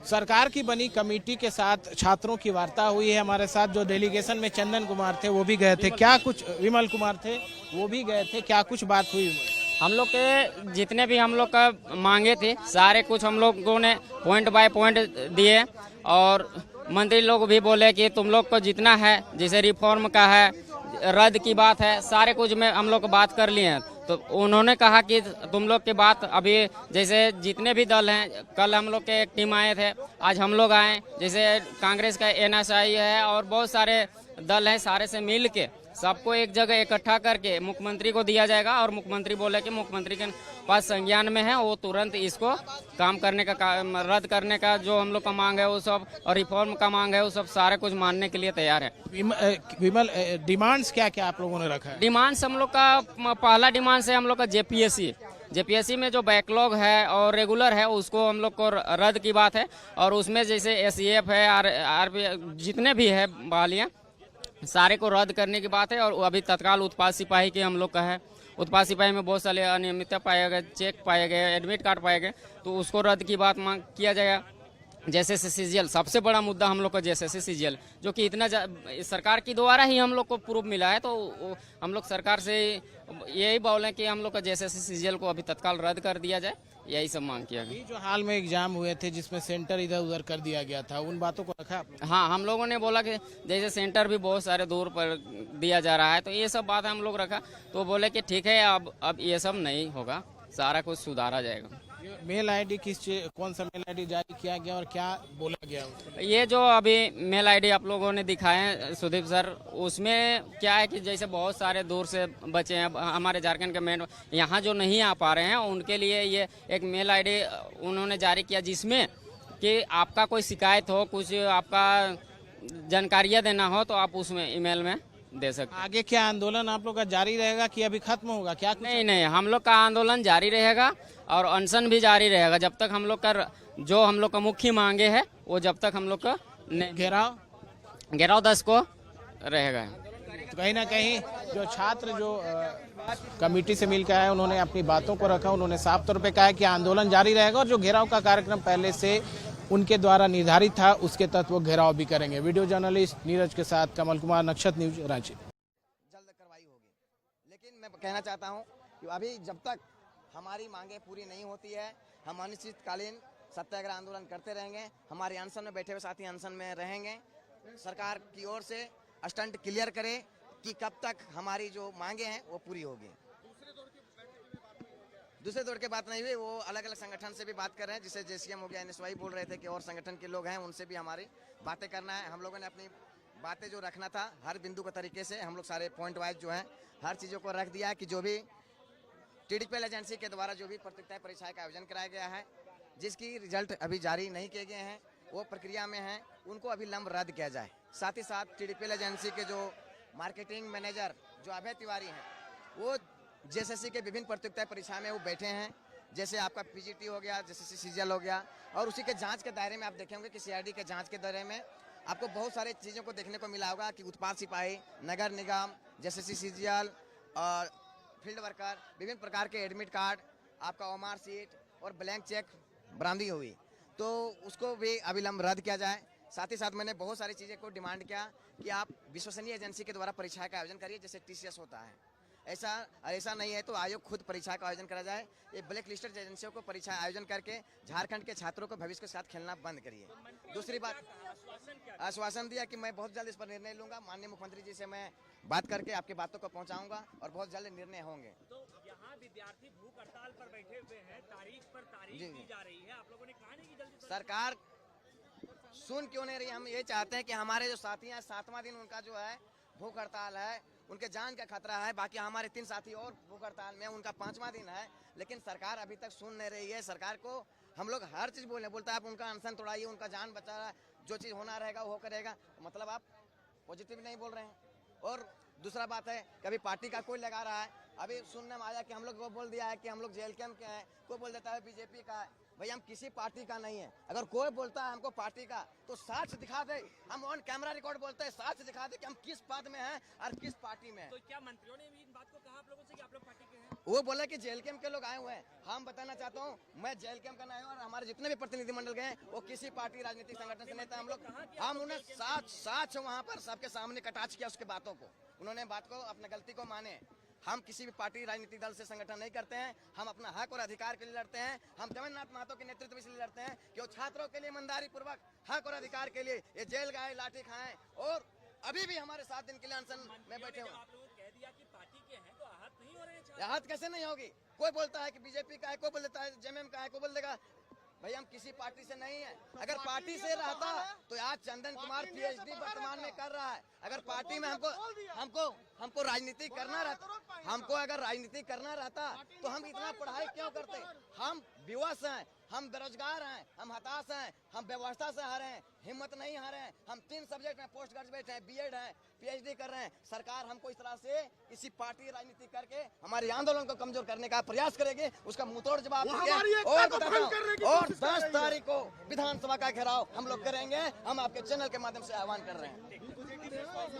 सरकार की बनी कमेटी के साथ छात्रों की वार्ता हुई है। हमारे साथ जो डेलीगेशन में चंदन कुमार थे वो भी गए थे, क्या कुछ विमल कुमार थे वो भी गए थे, क्या कुछ बात हुई? हम लोग के जितने भी हम लोग का मांगे थे सारे कुछ हम लोगों ने पॉइंट बाय पॉइंट दिए। और मंत्री लोग भी बोले कि तुम लोग को जितना है, जैसे रिफॉर्म का है, रद्द की बात है, सारे कुछ में हम लोग बात कर लिए हैं। तो उन्होंने कहा कि तुम लोग की बात अभी, जैसे जितने भी दल हैं, कल हम लोग के एक टीम आए थे, आज हम लोग आए, जैसे कांग्रेस का एनएसआई है और बहुत सारे दल हैं, सारे से मिल के सबको एक जगह इकट्ठा करके मुख्यमंत्री को दिया जाएगा। और मुख्यमंत्री बोले कि मुख्यमंत्री के पास संज्ञान में है, वो तुरंत इसको काम करने का, रद्द करने का जो हम लोग का मांग है वो सब, और रिफॉर्म का मांग है वो सब, सारे कुछ मानने के लिए तैयार है। विमल, डिमांड्स क्या क्या आप लोगों ने रखा है? डिमांड्स हम लोग का पहला डिमांड है हम लोग का जेपीएससी में जो बैकलॉग है और रेगुलर है उसको हम लोग को रद्द की बात है। और उसमें जैसे एसईएफ है, आरपी, जितने भी है बहालियाँ, सारे को रद्द करने की बात है। और अभी तत्काल उत्पाद सिपाही के हम लोग का है, उत्पाद सिपाही में बहुत सारे अनियमितता पाए गए, चेक पाए गए, एडमिट कार्ड पाए गए, तो उसको रद्द की बात मांग किया जाएगा। जैसे सीजीएल सबसे बड़ा मुद्दा हम लोग का, जैसे सीजीएल जो कि इतना सरकार की द्वारा ही हम लोग को प्रूफ मिला है, तो हम लोग सरकार से यही बोलें कि हम लोग का जैसे सीजीएल को अभी तत्काल रद्द कर दिया जाए, यही सब मांग किया गया। जो हाल में एग्जाम हुए थे जिसमें सेंटर इधर उधर कर दिया गया था, उन बातों को रखा आपने? हाँ, हम लोगों ने बोला कि जैसे सेंटर भी बहुत सारे दूर पर दिया जा रहा है, तो ये सब बात हम लोग रखा। तो बोले कि ठीक है, अब ये सब नहीं होगा, सारा कुछ सुधारा जाएगा। मेल आईडी कौन सा मेल आईडी जारी किया गया और क्या बोला गया उसको? ये जो अभी मेल आईडी आप लोगों ने दिखाए हैं सुदीप सर, उसमें क्या है कि जैसे बहुत सारे दूर से बच्चे हैं हमारे झारखंड के मेन, यहाँ जो नहीं आ पा रहे हैं उनके लिए ये एक मेल आईडी उन्होंने जारी किया, जिसमें कि आपका कोई शिकायत हो, कुछ आपका जानकारियाँ देना हो, तो आप उसमें ईमेल में दे सकते हैं। आगे क्या आंदोलन आप लोग का जारी रहेगा कि अभी खत्म होगा, क्या कुछ? नहीं, हम लोग का आंदोलन जारी रहेगा और अनशन भी जारी रहेगा जब तक हम लोग का जो हम लोग का मुख्य मांगे है वो जब तक हम लोग का घेराव 10 को रहेगा। तो कहीं ना कहीं जो छात्र जो कमेटी से मिलकर आए उन्होंने अपनी बातों को रखा। उन्होंने साफ तौर पे कहा है कि आंदोलन जारी रहेगा और जो घेराव का कार्यक्रम पहले से उनके द्वारा निर्धारित था उसके तहत वो घेराव भी करेंगे। वीडियो जर्नलिस्ट नीरज के साथ कमल कुमार, नक्षत्र न्यूज, रांची। जल्द कार्रवाई होगी, लेकिन मैं कहना चाहता हूं कि अभी जब तक हमारी मांगे पूरी नहीं होती है, हम अनिश्चितकालीन सत्याग्रह आंदोलन करते रहेंगे। हमारे अनशन में बैठे हुए साथी अनशन में रहेंगे। सरकार की ओर से स्टंट क्लियर करे कि कब तक हमारी जो मांगे हैं वो पूरी होगी। दूसरे दौर की बात नहीं हुई, वो अलग अलग संगठन से भी बात कर रहे हैं, जिसे जेसीएम हो गया, एनएसवाई बोल रहे थे कि और संगठन के लोग हैं उनसे भी हमारी बातें करना है। हम लोगों ने अपनी बातें जो रखना था हर बिंदु के तरीके से हम लोग सारे पॉइंट वाइज जो है हर चीज़ों को रख दिया है कि जो भी टीडीपीएल एजेंसी के द्वारा जो भी प्रतियोगिता परीक्षाएं का आयोजन कराया गया है, जिसकी रिजल्ट अभी जारी नहीं किए गए हैं, वो प्रक्रिया में हैं, उनको अभी लंब रद्द किया जाए। साथ ही साथ टीडीपीएल एजेंसी के जो मार्केटिंग मैनेजर जो अभय तिवारी हैं, वो जेएसएससी के विभिन्न प्रतियोगिता परीक्षा में वो बैठे हैं, जैसे आपका पीजीटी हो गया, जैसे सीजीएल हो गया, और उसी के जांच के दायरे में आप देखेंगे कि सीआईडी के जांच के दायरे में आपको बहुत सारी चीज़ों को देखने को मिला होगा कि उत्पाद सिपाही, नगर निगम, जेएसएससी, सीजीएल और फील्ड वर्कर, विभिन्न प्रकार के एडमिट कार्ड, आपका ओमार सीट और ब्लैंक चेक बरामदी हुई, तो उसको भी अविलंब रद्द किया जाए। साथ ही साथ मैंने बहुत सारी चीज़ें को डिमांड किया कि आप विश्वसनीय एजेंसी के द्वारा परीक्षा का आयोजन करिए, जैसे टीसीएस होता है। ऐसा नहीं है तो आयोग खुद परीक्षा का आयोजन करा जाए। ये ब्लैक लिस्टेड एजेंसियों को परीक्षा आयोजन करके झारखंड के छात्रों को भविष्य के साथ खेलना बंद करिए। दूसरी बात, आश्वासन दिया कि मैं बहुत जल्द इस पर निर्णय लूंगा। माननीय मुख्यमंत्री जी से मैं बात करके आपकी बातों को पहुंचाऊंगा और बहुत जल्द निर्णय होंगे। तो यहाँ विद्यार्थी भूख हड़ताल पर बैठे हुए हैं, तारीख पर तारीख दी जा रही है, आप लोगों ने कहा नहीं कि जल्दी सरकार सुन क्यों नहीं रही? हम ये चाहते हैं कि हमारे जो साथी हैं 7वां दिन उनका जो है भूख हड़ताल है, उनके जान का खतरा है। बाकी हमारे 3 साथी और भूख हड़ताल में, उनका 5वां दिन है, लेकिन सरकार अभी तक सुन नहीं रही है। सरकार को हम लोग हर चीज़ बोलता है आप उनका अनशन तोड़ाइए, उनका जान बचा, जो चीज़ होना रहेगा वो करेगा, मतलब आप पॉजिटिव नहीं बोल रहे हैं। और दूसरा बात है, कभी पार्टी का कोई लगा रहा है, अभी सुनने में आया कि हम लोग को बोल दिया है कि हम लोग जेल कैंप के हैं, कोई बोल देता है बीजेपी का है, भाई हम किसी पार्टी का नहीं है। अगर कोई बोलता है हमको पार्टी का तो साक्ष्य दिखा दे। हम ऑन कैमरा रिकॉर्ड बोलते हैं, साक्ष्य दिखा दे कि हम किस पद में हैं और किस पार्टी में हैं। तो क्या मंत्रियों ने भी इन बात को कहा आप लोगों से कि आप लोग पार्टी के हैं? वो बोला कि जेल कैंप के लोग आए हुए हैं। हम बताना चाहता हूँ, मैं जेल कैंप का नहीं हूँ और हमारे जितने भी प्रतिनिधिमंडल गए वो किसी पार्टी राजनीतिक संगठन से नहीं था। हम उन्हें साथ वहाँ पर सबके सामने कटाक्ष किया उसके बातों को। उन्होंने बात को अपनी गलती को माने। हम किसी भी पार्टी राजनीतिक दल से संगठन नहीं करते हैं। हम अपना हक और अधिकार के लिए लड़ते हैं। हम जगन्नाथ महतो के नेतृत्व में इसलिए लड़ते हैं कि वो छात्रों के लिए ईमानदारी पूर्वक हक और अधिकार के लिए ये जेल गए, लाठी खाएं और अभी भी हमारे 7 दिन के लिए अनशन में बैठे हुए। आप लोगों को कह दिया कि पार्टी के हैं तो आहत नहीं हो रहे हैं छात्र? आहत कैसे नहीं होगी? कोई बोलता है कि बीजेपी का है, कोई बोल देता है जेएमएम का है, कोई बोल देगा। भाई हम किसी पार्टी से नहीं है। अगर पार्टी से रहता तो आज चंदन कुमार पीएचडी वर्तमान में कर रहा है। अगर पार्टी में हमको राजनीति करना रहता, हमको अगर राजनीति करना रहता तो हम इतना पढ़ाई क्यों करते? हम विवश हैं, हम बेरोजगार हैं, हम हताश हैं, हम व्यवस्था से हारे हैं, हिम्मत नहीं हारे हैं। हम 3 सब्जेक्ट में पोस्ट ग्रेजुएट हैं, बीएड है, पीएचडी कर रहे हैं। सरकार हमको इस तरह से किसी पार्टी राजनीति करके हमारे आंदोलन को कमजोर करने का प्रयास करेगी, उसका मुंहतोड़ जवाब देंगे। और 10 तारीख को विधानसभा का घेराव हम लोग करेंगे। हम आपके चैनल के माध्यम से आह्वान कर रहे हैं।